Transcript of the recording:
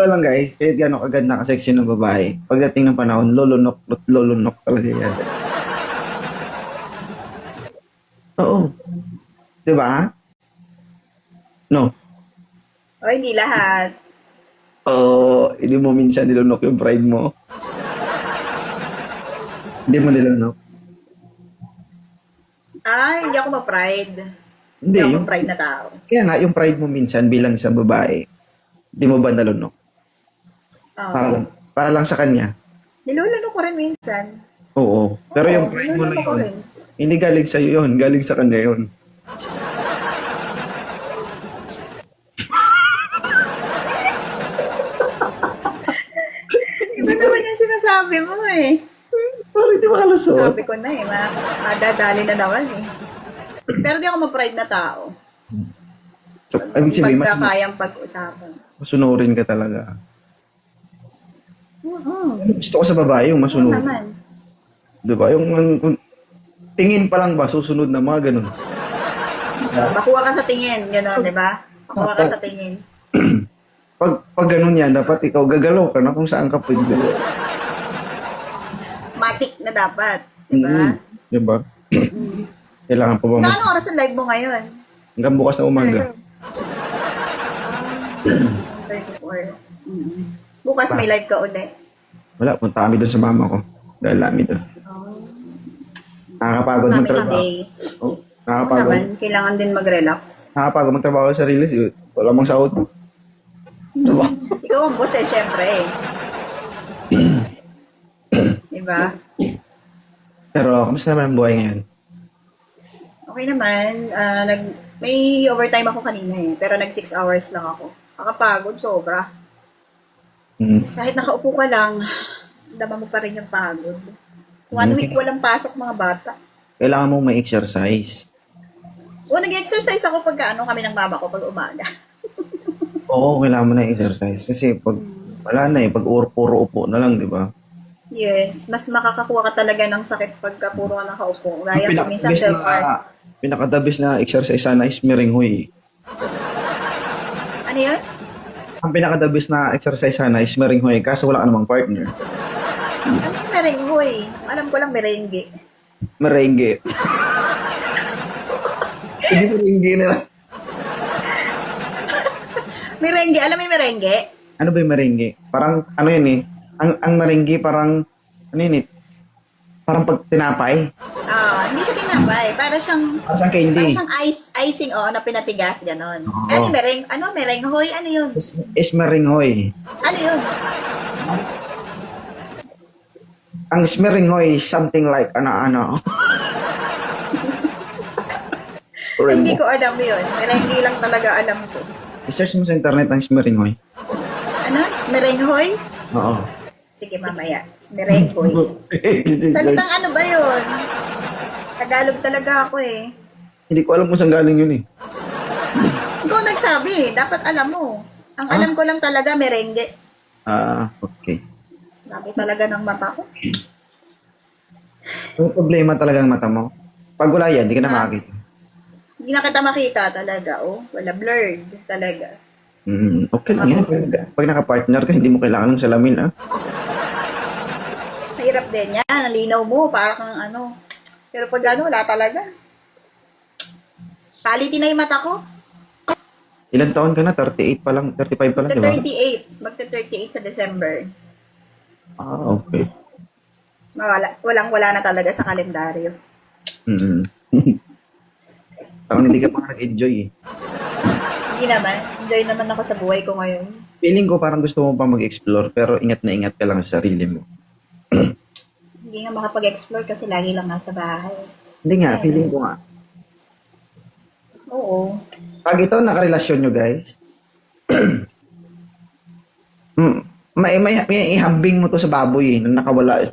lang guys, kahit gano'ng kaganda ka-sexy ng babae, pagdating ng panahon, lolonok at lolonok talaga yan. Oo. Di ba? No. O, hindi lahat. Oo, hindi mo minsan nilunok yung pride mo. Hindi mo nilunok. Hindi ako ma-pride. Hindi, Hindi ako yung, ma-pride na tao. kaya nga, yung pride mo minsan bilang isang babae, hindi mo ba nalunok? Oo. Para lang sa kanya. Nilulunok ko rin minsan. Oo. Pero Oo, yung pride mo na nilulunok ko yun, rin. hindi galing sa'yo yun, galing sa kanya yun. Iba naman yung sinasabi mo eh. Parang hindi makalusot. Sabi ko na eh, madadali na naman eh. Pero di ako ma-pride na tao. So, ibig sabihin, Pagka kayang pag-usapan. masunurin ka talaga. Gusto ko sa babae yung Oo masunurin. naman. Diba? Yung tingin pa lang ba, susunod na mga ganun. Makuha ka sa tingin, gano'n, di ba? Makuha ka sa tingin. Pag ganun yan, dapat ikaw gagalaw ka na kung saan ka pwede galaw. Matik na dapat, di ba? Diba? Kailangan pa ba Ano oras ang live mo ngayon? hanggang bukas na umaga? 34. Bukas may live ka ulit. Wala, punta kami doon sa mama ko. Dahil lami doon. Nakakapagod Namin magtrabaho. day. Oh, Oo nakakapagod. naman, kailangan din mag-relax. Nakakapagod magtrabaho sa release. Wala mong sahod. Diba? Ikaw ang boss eh, syempre eh. Diba? Pero, kamusta naman ang buhay ngayon? Okay naman. May overtime ako kanina eh. Pero nag 6 hours lang ako. Nakapagod, sobra. Kahit nakaupo ka lang, dama mo pa rin yung pagod. 1 week walang pasok mga bata. Kailangan mong may exercise. Nag-exercise ako pag kami ng mama ko pag umaga. Oo, kailangan mo na exercise. Kasi pag wala na pag puro upo na lang, di ba? Yes, mas makakakuha ka talaga ng sakit pagka puro ka nakaupo. Gaya ko minsan self-art. Pinakadabis na exercise sana is meringhoy. Ano yun? Ang pinakadabis na exercise sana is meringhoy kaso wala ka namang partner. Ano yung merenghoy? Alam ko lang merengge. Merengue. Hindi merengue nila. Merengge, alam mo yung merengge? Ano ba yung merengue? Parang, ano yun eh. Ang merengue parang, ano yun eh. Parang pag tinapay. Hindi siya tinapay. Para siyang Parang candy. icing na pinatigas, ganon. Oo. Merenghoy? Ano yun? Is meringhoy. Ano yun? Ang smeringhoy is something like ano. Hindi ko alam yun. Merengge lang talaga alam ko. I-search mo sa internet ang smeringhoy. Ano? Smerenghoy? Oo. Sige mamaya. Smerenghoy. Salitang ano ba yun? Tagalog talaga ako eh. Hindi ko alam kung saan galing yun eh. Ikaw nagsabi eh. Dapat alam mo. Ang alam ko lang talaga merengge. Okay. Sabi talaga ng mata ko. Yung problema talaga ng mata mo. Pag wala yan, hindi ka na makakita. Hindi na kita makita talaga. Wala, blurred talaga. Okay lang yan. Pag naka-partner ka, hindi mo kailangan ng salamin, Mahirap din yan. Ang linaw mo. Para kang ano. Pero pag wala talaga. Quality na yung mata ko. Ilan taon ka na? 38 pa lang, 35 pa lang, di ba? Magta-38 sa December. Okay. Walang-wala na talaga sa kalendaryo. Parang hindi ka pa nag-enjoy eh. Hindi naman. Enjoy naman ako sa buhay ko ngayon. Feeling ko parang gusto mo pa mag-explore pero ingat na ingat ka lang sa sarili mo. Hindi nga makapag-explore kasi lagi lang nasa bahay. Hindi nga, feeling ko nga. Oo. Pag ito nakarelasyon nyo guys, may ihambing mo to sa baboy eh, nung nakawala